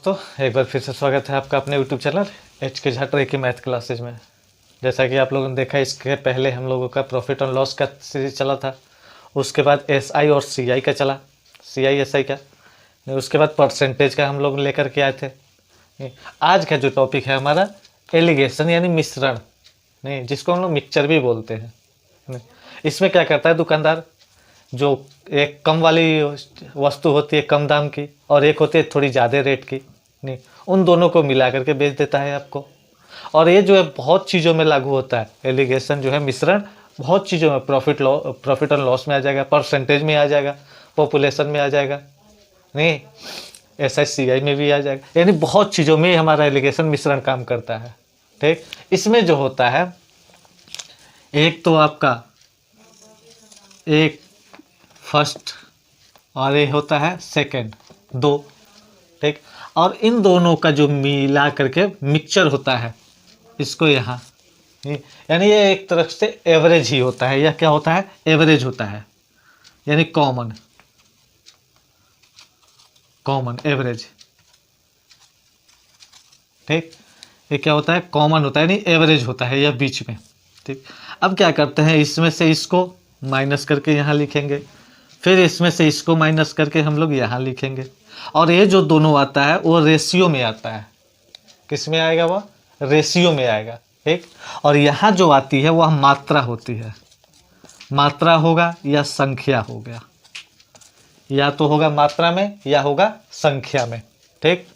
दोस्तों, एक बार फिर से स्वागत है आपका अपने यूट्यूब चैनल एच के झा की मैथ क्लासेज में। जैसा कि आप लोगों ने देखा, इसके पहले हम लोगों का प्रॉफिट और लॉस का सीरीज चला था। उसके बाद एस आई और सी आई का चला, सी आई एस आई का। उसके बाद परसेंटेज का हम लोग लेकर के आए थे। आज का जो टॉपिक है हमारा एलिगेशन यानी मिश्रण, नहीं जिसको हम लोग मिक्सचर भी बोलते हैं। इसमें क्या करता है दुकानदार, जो एक कम वाली वस्तु होती है कम दाम की और एक होती है थोड़ी ज़्यादा रेट की, नहीं उन दोनों को मिला करके बेच देता है आपको। और ये जो है बहुत चीज़ों में लागू होता है। एलिगेशन जो है मिश्रण बहुत चीज़ों में, प्रॉफिट और लॉस में आ जाएगा, परसेंटेज में आ जाएगा, पॉपुलेशन में आ जाएगा, नहीं SICI में भी आ जाएगा, यानी बहुत चीज़ों में हमारा एलिगेशन मिश्रण काम करता है। ठीक, इसमें जो होता है एक तो आपका एक फर्स्ट और ये होता है सेकंड, दो। ठीक, और इन दोनों का जो मिला करके मिक्सचर होता है, इसको यहाँ यानी ये एक तरफ से एवरेज ही होता है। यह क्या होता है? एवरेज होता है, यानी कॉमन एवरेज। ठीक, ये क्या होता है? कॉमन होता है, यानी एवरेज होता है यह बीच में। ठीक, अब क्या करते हैं, इसमें से इसको माइनस करके यहाँ लिखेंगे, फिर इसमें से इसको माइनस करके हम लोग यहाँ लिखेंगे, और ये जो दोनों आता है वो रेशियो में आता है। किस में आएगा? वह रेशियो में आएगा। ठीक, और यहाँ जो आती है वह मात्रा होती है। मात्रा होगा या संख्या हो गया, या तो होगा मात्रा में या होगा संख्या में। ठीक,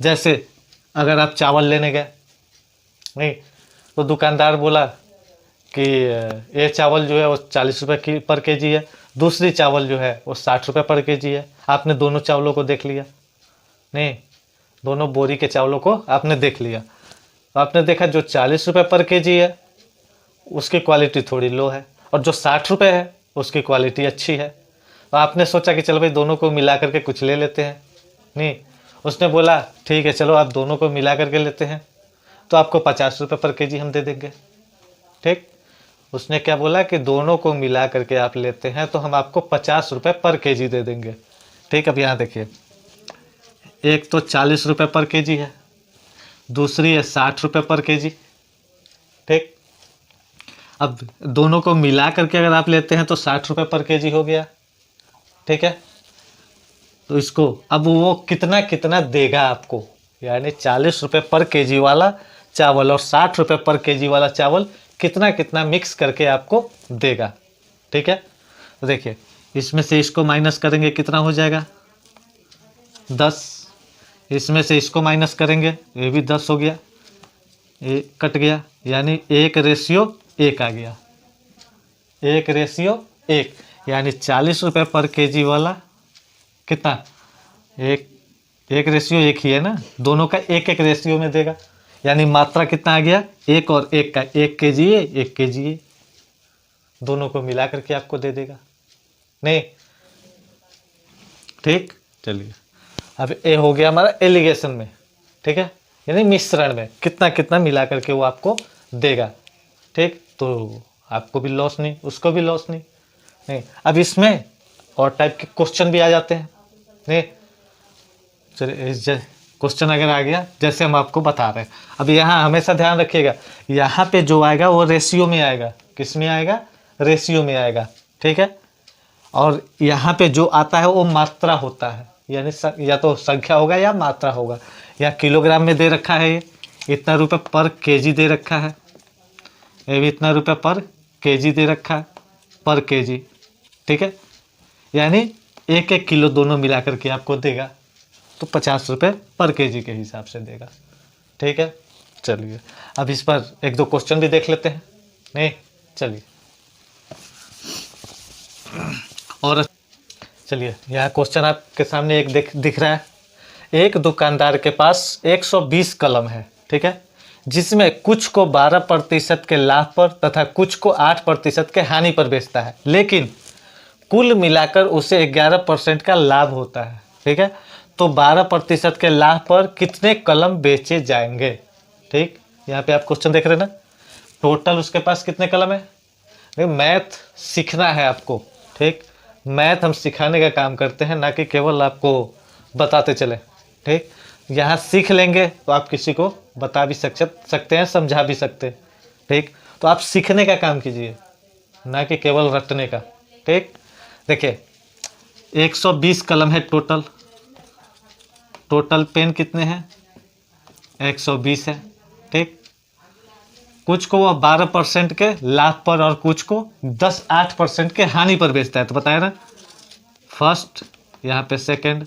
जैसे अगर आप चावल लेने गए, नहीं तो दुकानदार बोला कि ये चावल जो है वो 40 रुपये पर केजी है, दूसरी चावल जो है वो 60 रुपये पर केजी है। आपने दोनों चावलों को देख लिया, नहीं दोनों बोरी के चावलों को आपने देख लिया। तो आपने देखा जो 40 रुपये पर केजी है उसकी क्वालिटी थोड़ी लो है, और जो 60 रुपये है उसकी क्वालिटी अच्छी है। तो आपने सोचा कि चलो भाई दोनों को मिला करके कुछ ले लेते हैं। नहीं, उसने बोला ठीक है चलो आप दोनों को मिला करके लेते हैं, तो आपको 50 रुपये पर केजी हम दे देंगे। ठीक, उसने क्या बोला कि दोनों को मिला करके आप लेते हैं तो हम आपको 50 रुपये पर केजी दे देंगे। ठीक, अब यहाँ देखिए, एक तो 40 रुपये पर केजी है, दूसरी है 60 रुपये पर केजी। ठीक, अब दोनों को मिला करके अगर आप लेते हैं तो 60 रुपये पर केजी हो गया। ठीक है, तो इसको अब वो कितना कितना देगा आपको, यानी 40 रुपये पर केजी वाला चावल और 60 रुपये पर केजी वाला चावल कितना कितना मिक्स करके आपको देगा। ठीक है, तो देखिए इसमें से इसको माइनस करेंगे, कितना हो जाएगा? 10। इसमें से इसको माइनस करेंगे, ये भी 10 हो गया, ये कट गया, यानी 1:1 आ गया। 1:1, यानी 40 रुपये पर केजी वाला कितना? 1:1 ही है ना, दोनों का 1:1 रेशियो में देगा, यानी मात्रा कितना आ गया? 1 और 1 का 1 kg है, 1 kg है, दोनों को मिला करके आपको दे देगा। नहीं, ठीक, चलिए अब ये हो गया हमारा एलिगेशन में। ठीक है, यानी मिश्रण में कितना कितना मिला करके वो आपको देगा। ठीक, तो आपको भी लॉस नहीं, उसको भी लॉस नहीं। नहीं, अब इसमें और टाइप के क्वेश्चन भी आ जाते हैं। नहीं, चलिए क्वेश्चन अगर आ गया जैसे हम आपको बता रहे हैं, अब यहाँ हमेशा ध्यान रखिएगा, यहाँ पे जो आएगा वो रेशियो में आएगा। किस में आएगा? रेशियो में आएगा। ठीक है, और यहाँ पे जो आता है वो मात्रा होता है, यानी या तो संख्या होगा या मात्रा होगा। या किलोग्राम में दे रखा है, ये इतना रुपये पर केजी दे रखा है, ये भी इतना रुपये पर केजी दे रखा है, पर केजी। ठीक है, यानी 1-1 किलो दोनों मिला करके आपको देगा, तो 50 रुपये पर केजी के हिसाब से देगा। ठीक है, चलिए अब इस पर 1-2 क्वेश्चन भी देख लेते हैं। नहीं, चलिए और चलिए यहाँ क्वेश्चन आपके सामने एक दिख रहा है। एक दुकानदार के पास 120 कलम है, ठीक है, जिसमें कुछ को 12% के लाभ पर तथा कुछ को 8% के हानि पर बेचता है, लेकिन कुल मिलाकर उसे 11% का लाभ होता है। ठीक है, तो 12% के लाभ पर कितने कलम बेचे जाएंगे? ठीक, यहाँ पे आप क्वेश्चन देख रहे हैं ना, टोटल उसके पास कितने कलम है। मैथ सीखना है आपको। ठीक, मैथ हम सिखाने का काम करते हैं, ना कि केवल आपको बताते चले। ठीक, यहाँ सीख लेंगे तो आप किसी को बता भी सकते हैं, समझा भी सकते हैं। ठीक, तो आप सीखने का काम कीजिए, ना कि केवल रटने का। ठीक, देखिए 120 कलम है टोटल। टोटल पेन कितने हैं? 120 है। ठीक, कुछ को वह 12% के लाभ पर और कुछ को 8% के हानि पर बेचता है। तो बताया ना, फर्स्ट यहाँ पे सेकंड,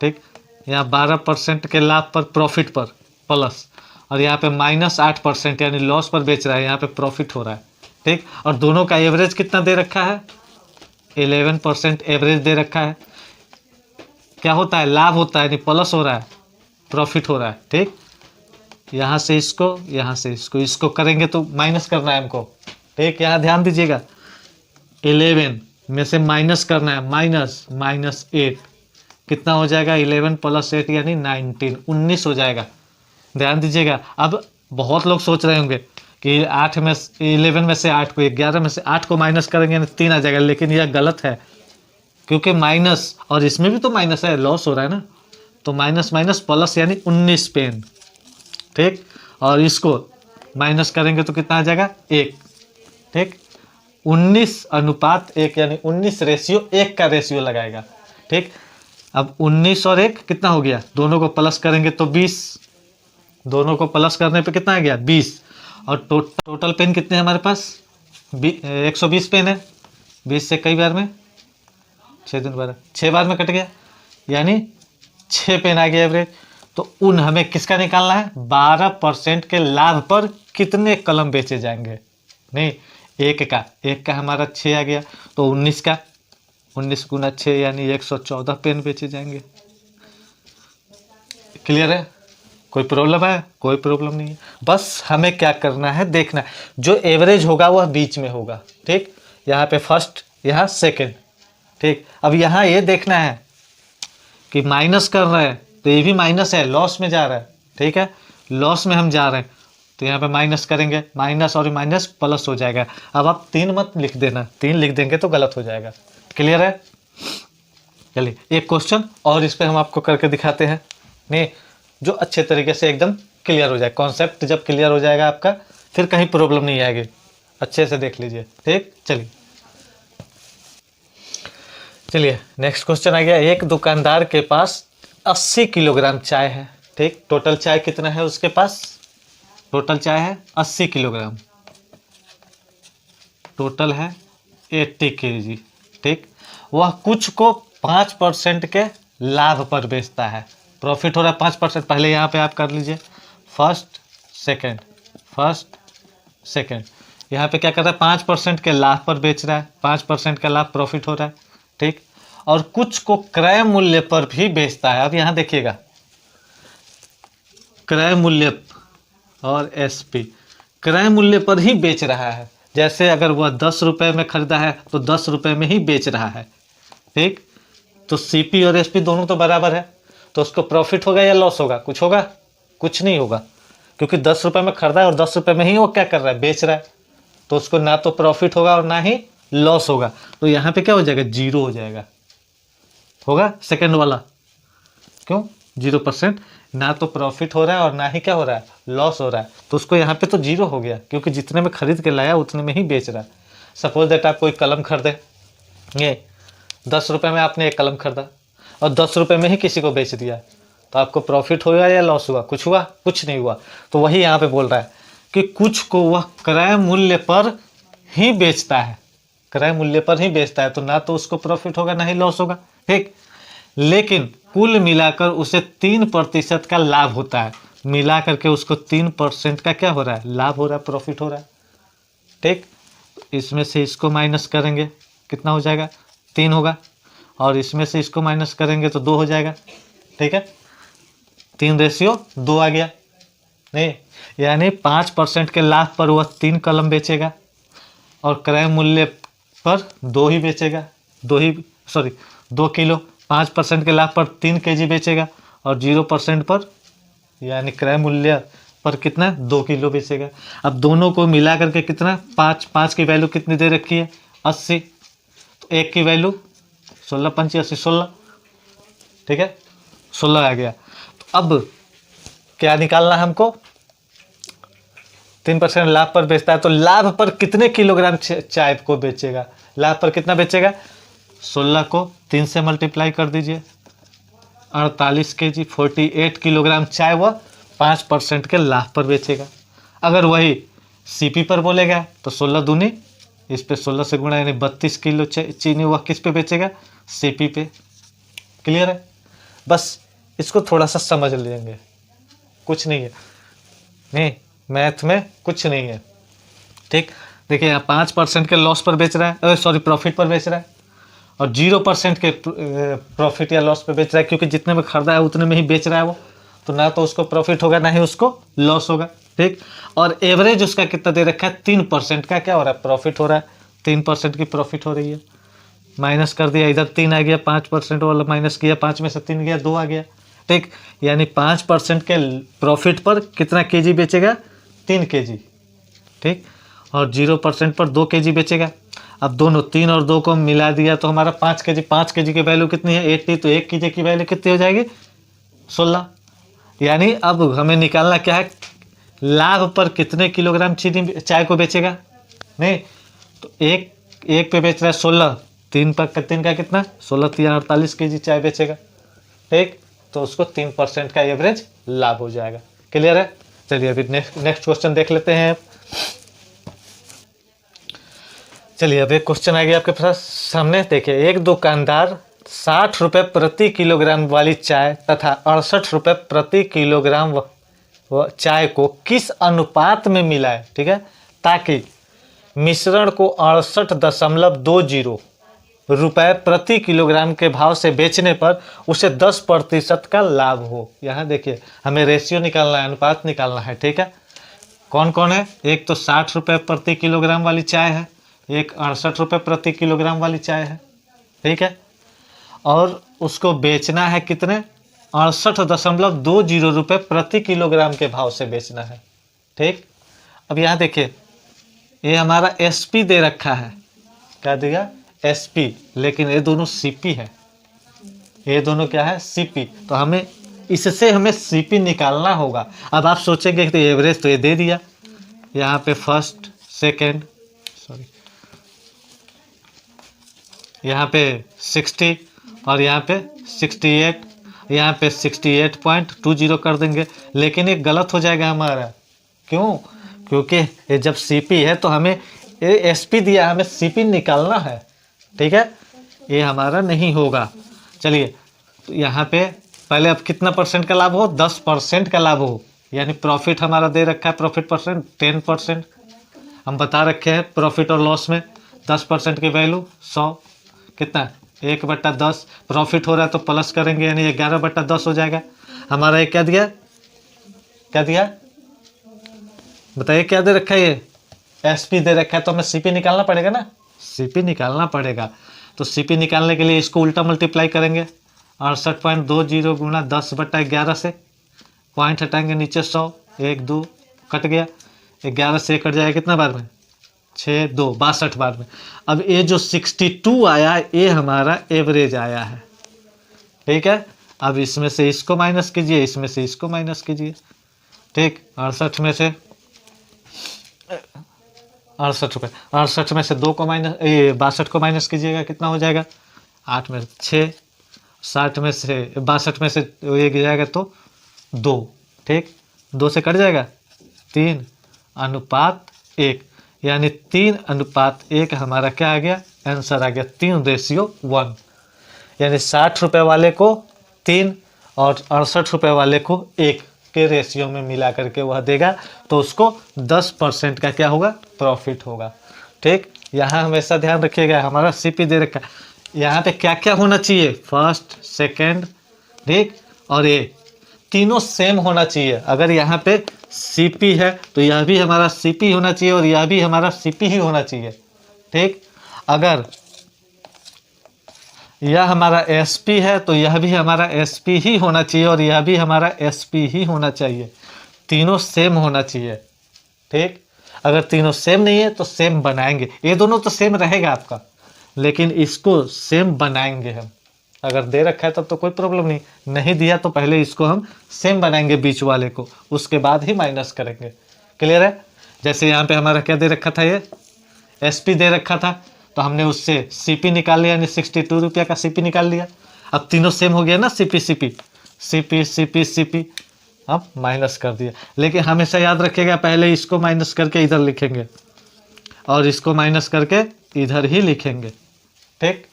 ठीक, यहाँ 12% के लाभ पर, प्रॉफिट पर प्लस, और यहाँ पे -8% यानी लॉस पर बेच रहा है, यहाँ पे प्रॉफिट हो रहा है। ठीक, और दोनों का एवरेज कितना दे रखा है? 11% एवरेज दे रखा है। क्या होता है? लाभ होता है, यानी प्लस हो रहा है, प्रॉफिट हो रहा है। ठीक, यहाँ से इसको, यहाँ से इसको करेंगे तो माइनस करना है हमको। ठीक, यहाँ ध्यान दीजिएगा, 11 में से माइनस करना है, -8 कितना हो जाएगा? 11 + 8 यानी 19 हो जाएगा। ध्यान दीजिएगा। अब बहुत लोग सोच रहे होंगे कि 11 में से 8 को, 11 में से 8 को माइनस करेंगे यानी 3 आ जाएगा, लेकिन यह गलत है, क्योंकि माइनस, और इसमें भी तो माइनस है, लॉस हो रहा है ना, तो माइनस माइनस प्लस यानी 19 पेन। ठीक, और इसको माइनस करेंगे तो कितना आ जाएगा? 1। ठीक, 19:1 यानी 19:1 का रेशियो लगाएगा। ठीक, अब 19 और 1 कितना हो गया? दोनों को प्लस करेंगे तो 20, दोनों को प्लस करने पे कितना आ गया? 20। और टोटल पेन कितने हैं हमारे पास? 120 पेन है। 20 से कई बार में? 6 दिन 12, 6 बार में कट गया, यानी 6 पेन आ गया एवरेज। तो हमें किसका निकालना है? 12% के लाभ पर कितने कलम बेचे जाएंगे? नहीं, एक का हमारा 6 आ गया, तो 19 का, 19 × 6 यानी 114 पेन बेचे जाएंगे। क्लियर है? कोई प्रॉब्लम है? कोई प्रॉब्लम नहीं है। बस हमें क्या करना है, देखना है, जो एवरेज होगा वह बीच में होगा। ठीक, यहाँ पे फर्स्ट, यहाँ सेकंड। ठीक, अब यहाँ ये देखना है कि माइनस कर रहे हैं तो ये भी माइनस है, लॉस में जा रहा है। ठीक है, लॉस में हम जा रहे हैं, तो यहाँ पे माइनस करेंगे, माइनस और माइनस प्लस हो जाएगा। अब आप 3 मत लिख देना, 3 लिख देंगे तो गलत हो जाएगा। क्लियर है? चलिए एक क्वेश्चन और इस पर हम आपको करके दिखाते हैं, नहीं, जो अच्छे तरीके से एकदम क्लियर हो जाए। कॉन्सेप्ट जब क्लियर हो जाएगा आपका, फिर कहीं प्रॉब्लम नहीं आएगी। अच्छे से देख लीजिए। ठीक, चलिए नेक्स्ट क्वेश्चन आ गया। एक दुकानदार के पास 80 किलोग्राम चाय है। ठीक, टोटल चाय कितना है उसके पास? टोटल चाय है 80 किलोग्राम, टोटल है 80 kg। ठीक, वह कुछ को 5% के लाभ पर बेचता है। प्रॉफिट हो रहा है 5%। पहले यहाँ पे आप कर लीजिए, फर्स्ट सेकंड, यहाँ पे क्या कर रहा है? 5% के लाभ पर बेच रहा है, 5% का लाभ प्रॉफिट हो रहा है। ठीक, और कुछ को क्रय मूल्य पर भी बेचता है। अब यहाँ देखिएगा, क्रय मूल्य और एसपी, क्रय मूल्य पर ही बेच रहा है। जैसे अगर वह 10 रुपये में खरीदा है तो 10 रुपये में ही बेच रहा है। ठीक, तो सीपी और एसपी दोनों तो बराबर है, तो उसको प्रॉफिट होगा या लॉस होगा? कुछ होगा? कुछ नहीं होगा, क्योंकि 10 रुपये में खरीदा है और 10 रुपये में ही वो क्या कर रहा है? बेच रहा है। तो उसको ना तो प्रॉफिट होगा और ना ही लॉस होगा। तो यहाँ पे क्या हो जाएगा? 0 हो जाएगा। होगा सेकंड वाला, क्यों? 0%, ना तो प्रॉफिट हो रहा है और ना ही क्या हो रहा है? लॉस हो रहा है। तो उसको यहाँ पे तो 0 हो गया, क्योंकि जितने में खरीद के लाया उतने में ही बेच रहा है। सपोज दैट आप कोई कलम खरीदे, ये 10 रुपये में आपने एक कलम खरीदा और 10 रुपये में ही किसी को बेच दिया, तो आपको प्रॉफिट हुआ या लॉस हुआ? कुछ हुआ? कुछ नहीं हुआ। तो वही यहाँ पे बोल रहा है कि कुछ को वह क्रय मूल्य पर ही बेचता है, क्रय मूल्य पर ही बेचता है, तो ना तो उसको प्रॉफिट होगा ना ही लॉस होगा। ठीक, लेकिन कुल मिलाकर उसे 3% का लाभ होता है। मिला करके उसको 3% का क्या हो रहा है? लाभ हो रहा है, प्रॉफिट हो रहा है। ठीक, इसमें से इसको माइनस करेंगे, कितना हो जाएगा? 3 होगा, और इसमें से इसको माइनस करेंगे तो 2 हो जाएगा। ठीक है, 3:2 आ गया। नहीं, यानी 5% के लाभ पर वह 3 कलम बेचेगा और क्रय मूल्य पर 2 ही बेचेगा, 2 किलो। 5% के लाभ पर 3 kg बेचेगा और 0% पर यानी क्रय मूल्य पर कितना? 2 किलो बेचेगा। अब दोनों को मिला करके कितना? 5 की वैल्यू कितनी दे रखी है? 80। तो 1 की वैल्यू 16 × 5 = 80, 16। ठीक है, 16 आ गया। तो अब क्या निकालना है हमको, 3% लाभ पर बेचता है तो लाभ पर कितने किलोग्राम चाय को बेचेगा, लाभ पर कितना बेचेगा, 16 को 3 से मल्टीप्लाई कर दीजिए, 48 kg 48 किलोग्राम चाय वह 5% के लाभ पर बेचेगा। अगर वही सीपी पर बोलेगा तो 16 दूनी इस पे 16 से गुणा यानी 32 किलो चीनी वह किस पे बेचेगा, सीपी पे। क्लियर है, बस इसको थोड़ा सा समझ लेंगे, कुछ नहीं है, नहीं मैथ में कुछ नहीं है। ठीक, देखिए यहाँ 5% के लॉस पर बेच रहा है, सॉरी प्रॉफिट पर बेच रहा है, और 0% के प्रॉफिट या लॉस पे बेच रहा है, क्योंकि जितने में खरीदा है उतने में ही बेच रहा है वो, तो ना तो उसको प्रॉफिट होगा ना ही उसको लॉस होगा। ठीक, और एवरेज उसका कितना दे रखा है, 3% का क्या हो रहा है, प्रॉफिट हो रहा है, 3% की प्रॉफिट हो रही है। माइनस कर दिया, इधर 3 आ गया, 5% वाला माइनस किया, 5 में से 3 गया, 2 आ गया। ठीक, यानी 5% के प्रॉफिट पर कितना केजी बेचेगा, 3 केजी। ठीक, और 0% पर 2 केजी बेचेगा। अब दोनों 3 और 2 को मिला दिया तो हमारा 5 केजी, 5 केजी की वैल्यू कितनी है, 80, तो 1 केजी की वैल्यू कितनी हो जाएगी, 16। यानी अब हमें निकालना क्या है, लाभ पर कितने किलोग्राम चीनी चाय को बेचेगा, नहीं तो एक पे बेच रहा है 16, 3 पर 3 का कितना, 16 3 48 केजी चाय बेचेगा। ठीक, तो उसको 3% का एवरेज लाभ हो जाएगा। क्लियर है, चलिए अभी नेक्स्ट क्वेश्चन देख लेते हैं। चलिए अब एक क्वेश्चन आ गया आपके पास सामने, देखिए एक दुकानदार 60 रुपये प्रति किलोग्राम वाली चाय तथा 68 रुपये प्रति किलोग्राम चाय को किस अनुपात में मिलाए, ठीक है, ताकि मिश्रण को 68.20 रुपये प्रति किलोग्राम के भाव से बेचने पर उसे 10% का लाभ हो। यहाँ देखिए हमें रेशियो निकालना है, अनुपात निकालना है। ठीक है, कौन कौन है, एक तो 60 रुपये प्रति किलोग्राम वाली चाय है, एक 68 रुपये प्रति किलोग्राम वाली चाय है। ठीक है, और उसको बेचना है कितने, 68.20 रुपये प्रति किलोग्राम के भाव से बेचना है। ठीक, अब यहाँ देखिए ये हमारा एसपी दे रखा है, क्या दिया, एसपी, लेकिन ये दोनों सीपी है, ये दोनों क्या है, सीपी, तो हमें इससे हमें सीपी निकालना होगा। अब आप सोचेंगे कि तो एवरेज तो ये दे दिया, यहाँ पे फर्स्ट सेकेंड, सॉरी यहाँ पे 60 और यहाँ पे 68, यहाँ पे 68.20 कर देंगे, लेकिन ये गलत हो जाएगा हमारा। क्यों, क्योंकि ये जब सीपी है तो हमें ये एसपी दिया, हमें सीपी निकालना है। ठीक है, ये हमारा नहीं होगा। चलिए तो यहाँ पे पहले अब कितना परसेंट का लाभ हो, 10% का लाभ हो, यानी प्रॉफिट हमारा दे रखा है, प्रॉफिट परसेंट 10%, हम बता रखे हैं प्रॉफिट और लॉस में 10% की वैल्यू 100, कितना 1/10, प्रॉफिट हो रहा है तो प्लस करेंगे यानी 11/10 हो जाएगा। हमारा ये क्या दिया, क्या दिया बताइए, क्या दे रखा है, ये एसपी दे रखा है, तो हमें सीपी निकालना पड़ेगा ना, सीपी निकालना पड़ेगा। तो सीपी निकालने के लिए इसको उल्टा मल्टीप्लाई करेंगे, 68.20 गुणा 10/11 से, पॉइंट हटाएंगे नीचे 100, 1 2 कट गया, 11 से कट जाएगा कितना बार में, 6 2 62 बार में। अब ये जो 62 आया ये हमारा एवरेज आया है। ठीक है, अब इसमें से इसको माइनस कीजिए, इसमें से इसको माइनस कीजिए। ठीक, 68 में से 68 रुपये, 68 में से 2 को माइनस, 62 को माइनस कीजिएगा, कितना हो जाएगा, 8 में 6, 60 में से 62 में से ये जाएगा तो 2। ठीक, 2 से कट जाएगा 3:1, यानी 3:1 हमारा क्या आ गया, आंसर आ गया 3:1, यानी 60 रुपये वाले को 3 और 68 रुपये वाले को 1 के रेशियो में मिला करके वह देगा, तो उसको 10% का क्या होगा, प्रॉफिट होगा। ठीक, यहाँ हमेशा ध्यान रखिएगा, हमारा सीपी दे रखा, यहाँ पे क्या क्या होना चाहिए, फर्स्ट सेकंड, ठीक, और ये तीनों सेम होना चाहिए। अगर यहाँ पे सीपी है तो यह भी हमारा सीपी होना चाहिए और यह भी हमारा सीपी ही होना चाहिए। ठीक, अगर यह हमारा एसपी है तो यह भी हमारा एसपी ही होना चाहिए और यह भी हमारा एसपी ही होना चाहिए, तीनों सेम होना चाहिए। ठीक, अगर तीनों सेम नहीं है तो सेम बनाएंगे, ये दोनों तो सेम रहेगा आपका, लेकिन इसको सेम बनाएंगे हम। अगर दे रखा है तब तो कोई प्रॉब्लम नहीं, नहीं दिया तो पहले इसको हम सेम बनाएंगे बीच वाले को, उसके बाद ही माइनस करेंगे। क्लियर है? जैसे यहाँ पे हमारा क्या दे रखा था, ये एसपी दे रखा था, तो हमने उससे सीपी निकाल लिया, यानी 62 रुपया का सीपी निकाल लिया। अब तीनों सेम हो गया ना, CP CP CP CP CP, अब माइनस कर दिया। लेकिन हमेशा याद रखिएगा पहले इसको माइनस करके इधर लिखेंगे और इसको माइनस करके इधर ही लिखेंगे। ठीक,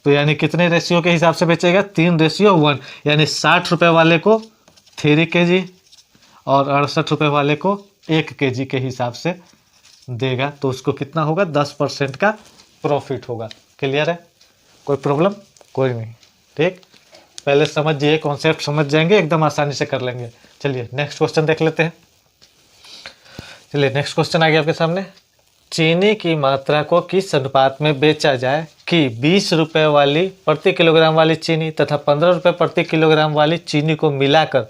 तो यानी कितने रेशियो के हिसाब से बेचेगा, 3:1, यानी 60 रुपये वाले को 3 kg और 68 रुपये वाले को 1 kg के हिसाब से देगा। तो उसको कितना होगा, 10% का प्रॉफिट होगा। क्लियर है? कोई प्रॉब्लम? कोई नहीं। ठीक, पहले समझिए, कॉन्सेप्ट समझ जाएंगे एकदम आसानी से कर लेंगे। चलिए नेक्स्ट क्वेश्चन देख लेते हैं। चलिए नेक्स्ट क्वेश्चन आ गया आपके सामने। चीनी की मात्रा को किस अनुपात में बेचा जाए कि 20 रुपये वाली प्रति किलोग्राम वाली चीनी तथा 15 रुपये प्रति किलोग्राम वाली चीनी को मिलाकर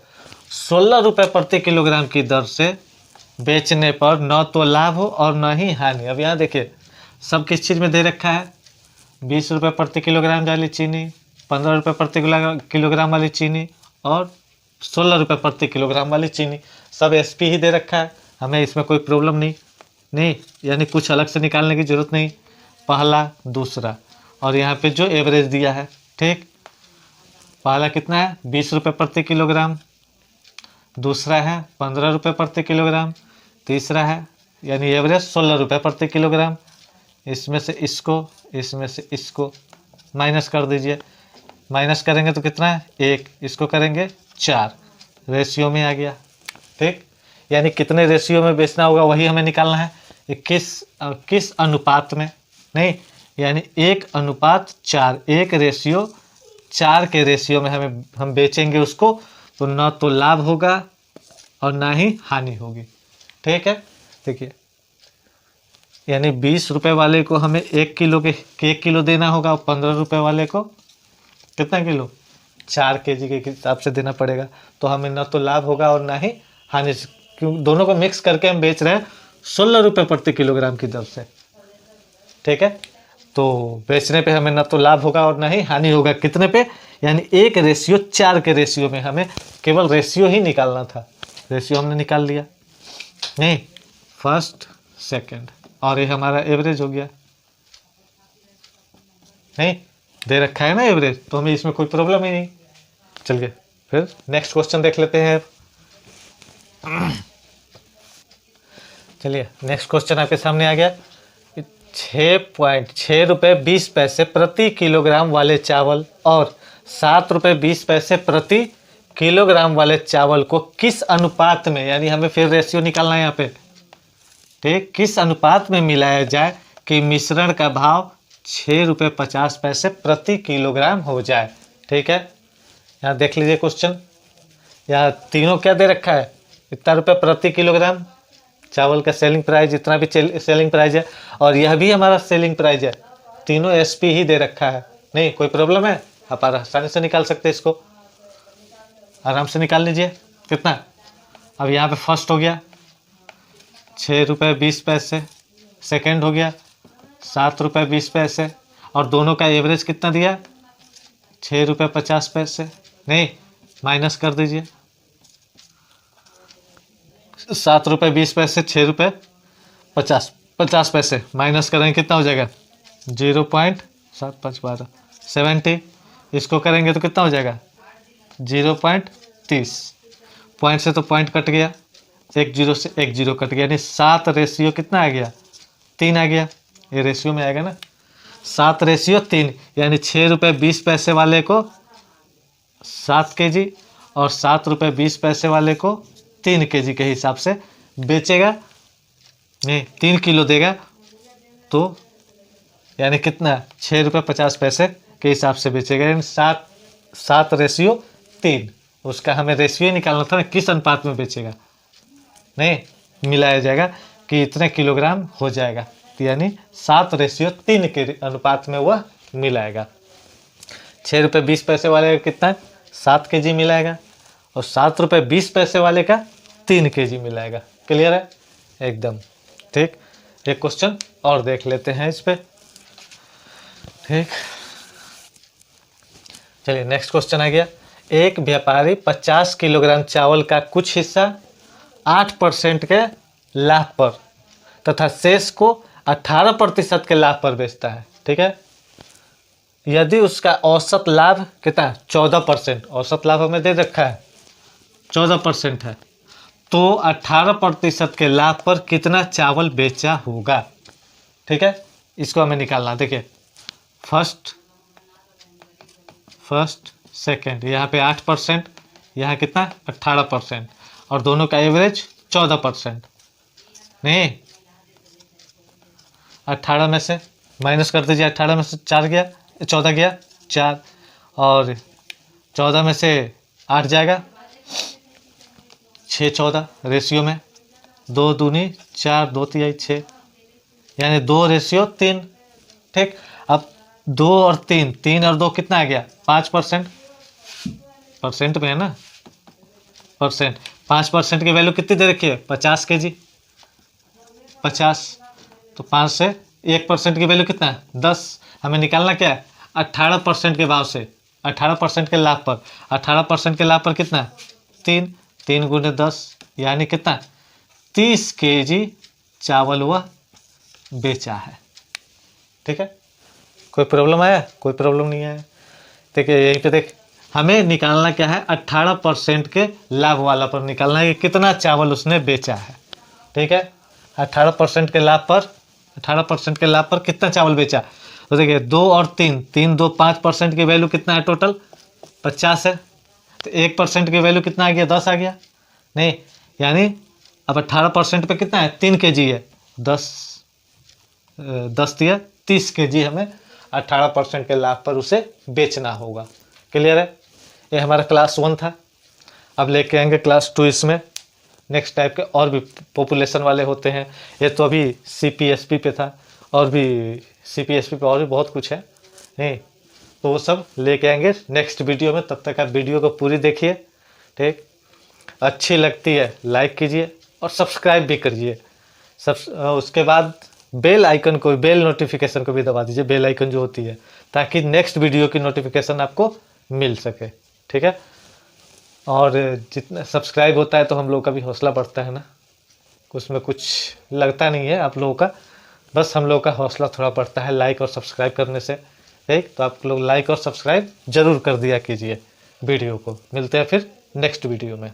16 रुपये प्रति किलोग्राम की दर से बेचने पर न तो लाभ हो और न ही हानि। अब यहाँ देखिए सब किस चीज़ में दे रखा है, 20 रुपये प्रति किलोग्राम वाली चीनी, 15 रुपये प्रति किलोग्राम वाली चीनी और 16 रुपये प्रति किलोग्राम वाली चीनी, सब एसपी ही दे रखा है। हमें इसमें कोई प्रॉब्लम नहीं, यानी कुछ अलग से निकालने की ज़रूरत नहीं, पहला दूसरा, और यहाँ पे जो एवरेज दिया है। ठीक, पहला कितना है, 20 रुपये प्रति किलोग्राम, दूसरा है 15 रुपये प्रति किलोग्राम, तीसरा है यानी एवरेज 16 रुपये प्रति किलोग्राम। इसमें से इसको माइनस कर दीजिए, माइनस करेंगे तो कितना है, 1, इसको करेंगे 4, रेशियो में आ गया। ठीक, यानी कितने रेशियो में बेचना होगा वही हमें निकालना है, किस अनुपात में, नहीं यानी 1:4, 1:4 के रेशियो में हम बेचेंगे उसको, तो ना तो लाभ होगा और ना ही हानि होगी। ठीक है, देखिए यानी 20 रुपये वाले को हमें 1 किलो देना होगा और 15 रुपये वाले को कितना किलो, 4 kg के हिसाब से देना पड़ेगा। तो हमें ना तो लाभ होगा और ना ही हानि, क्यों दोनों को मिक्स करके हम बेच रहे हैं 16 रुपये प्रति किलोग्राम की दर से। ठीक है, तो बेचने पे हमें ना तो लाभ होगा और ना ही हानि होगा। कितने पे, यानी 1:4 के रेशियो में हमें केवल रेशियो ही निकालना था, रेशियो हमने निकाल लिया, नहीं फर्स्ट सेकंड, और ये हमारा एवरेज हो गया। नहीं दे रखा है ना एवरेज, तो हमें इसमें कोई प्रॉब्लम ही नहीं। चलिए फिर नेक्स्ट क्वेश्चन देख लेते हैं। चलिए नेक्स्ट क्वेश्चन आपके सामने आ गया। 6.6 रुपये 20 पैसे प्रति किलोग्राम वाले चावल और 7 रुपये 20 पैसे प्रति किलोग्राम वाले चावल को किस अनुपात में, यानी हमें फिर रेशियो निकालना है यहाँ पे, ठीक, किस अनुपात में मिलाया जाए कि मिश्रण का भाव 6 रुपये 50 पैसे प्रति किलोग्राम हो जाए। ठीक है, यहाँ देख लीजिए क्वेश्चन, यहाँ तीनों क्या दे रखा है, इतना रुपये प्रति किलोग्राम चावल का सेलिंग प्राइस, जितना भी सेलिंग प्राइस है, और यह भी हमारा सेलिंग प्राइस है, तीनों एसपी ही दे रखा है। नहीं कोई प्रॉब्लम है, आप आसानी से निकाल सकते हैं, इसको आराम से निकाल लीजिए। कितना, अब यहाँ पे फर्स्ट हो गया 6 रुपये 20 पैसे, सेकेंड हो गया 7 रुपये 20 पैसे, और दोनों का एवरेज कितना दिया, 6 रुपये 50 पैसे। नहीं माइनस कर दीजिए, 7 रुपये 20 पैसे, 6 रुपये 50 पैसे, माइनस करेंगे कितना हो जाएगा, 0.75 70, इसको करेंगे तो कितना हो जाएगा 0.30, पॉइंट से तो पॉइंट कट गया, 1 0 से 1 0 कट गया, यानी 7 रेशियो कितना आ गया, 3 आ गया, ये रेशियो में आएगा ना, 7:3, यानी 6 रुपये 20 पैसे वाले को 7 kg और 7 रुपये 20 पैसे वाले को 3 kg के हिसाब से बेचेगा, नहीं 3 किलो देगा, तो यानी कितना 6 रुपये 50 पैसे के हिसाब से बेचेगा, यानी 7:3, उसका हमें रेशियो निकालना था ना, किस अनुपात में बेचेगा, नहीं मिलाया जाएगा कि इतने किलोग्राम हो जाएगा, तो यानी 7:3 के अनुपात में वह मिलाएगा। 6 रुपये 20 पैसे वाले का कितना है, 7 kg मिलाएगा, और 7 रुपये 20 पैसे वाले का 3 kg मिलाएगा। क्लियर है एकदम। ठीक, एक क्वेश्चन और देख लेते हैं इस पे। ठीक, चलिए नेक्स्ट क्वेश्चन आ गया। एक व्यापारी 50 किलोग्राम चावल का कुछ हिस्सा 8% के लाभ पर तथा शेष को 18% के लाभ पर बेचता है। ठीक है, यदि उसका औसत लाभ कितना 14%, औसत लाभ हमें दे रखा है 14% है, तो 18% के लाभ पर कितना चावल बेचा होगा। ठीक है, इसको हमें निकालना। देखिए फर्स्ट सेकंड, यहाँ पे 8%, यहाँ कितना 18%, और दोनों का एवरेज 14%। नहीं, 18 में से माइनस कर दीजिए, 18 में से 4 गया, 14 गया 4, और 14 में से 8 जाएगा 6 14 रेशियो में, 2 दूनी 4, 2 तिहाई 6, यानी 2:3। ठीक, अब 2 और 3, 3 और 2 कितना आ गया 5%, परसेंट में है ना, परसेंट। 5% की वैल्यू कितनी दे रखी है 50 kg, 50, तो 5 से 1% की वैल्यू कितना है 10। हमें निकालना क्या है 18% के भाव से, 18% के लाभ पर, 18% के लाभ पर कितना 3, 3 गुने 10, यानी कितना 30 kg चावल वह बेचा है। ठीक है, कोई प्रॉब्लम आया? कोई प्रॉब्लम नहीं आया। देखिए यहीं पे देख, हमें निकालना क्या है 18% के लाभ वाला पर निकालना है कि कितना चावल उसने बेचा है। ठीक है, 18% के लाभ पर, 18% के लाभ पर कितना चावल बेचा। तो देखिए 2 और 3, 3 2 5% की वैल्यू कितना है टोटल 50 है, तो 1% की वैल्यू कितना आ गया 10 आ गया। नहीं, यानी अब 18% पे कितना है 3 kg है, 10 दिया 30 kg हमें 18% के लाभ पर उसे बेचना होगा। क्लियर है? ये हमारा क्लास 1 था। अब लेके आएंगे क्लास 2। इसमें नेक्स्ट टाइप के और भी पॉपुलेशन वाले होते हैं। ये तो अभी CPSP पे था, और भी CPSP पे और भी बहुत कुछ है, नहीं तो वो सब लेके आएंगे नेक्स्ट वीडियो में। तब तक आप वीडियो को पूरी देखिए। ठीक, अच्छी लगती है लाइक कीजिए और सब्सक्राइब भी करिए। उसके बाद बेल आइकन को, बेल नोटिफिकेशन को भी दबा दीजिए, बेल आइकन जो होती है, ताकि नेक्स्ट वीडियो की नोटिफिकेशन आपको मिल सके। ठीक है, और जितना सब्सक्राइब होता है तो हम लोग का भी हौसला बढ़ता है ना, उसमें कुछ लगता नहीं है आप लोगों का, बस हम लोग का हौसला थोड़ा बढ़ता है लाइक और सब्सक्राइब करने से। ठीक, तो आप लोग लाइक और सब्सक्राइब जरूर कर दिया कीजिए वीडियो को। मिलते हैं फिर नेक्स्ट वीडियो में।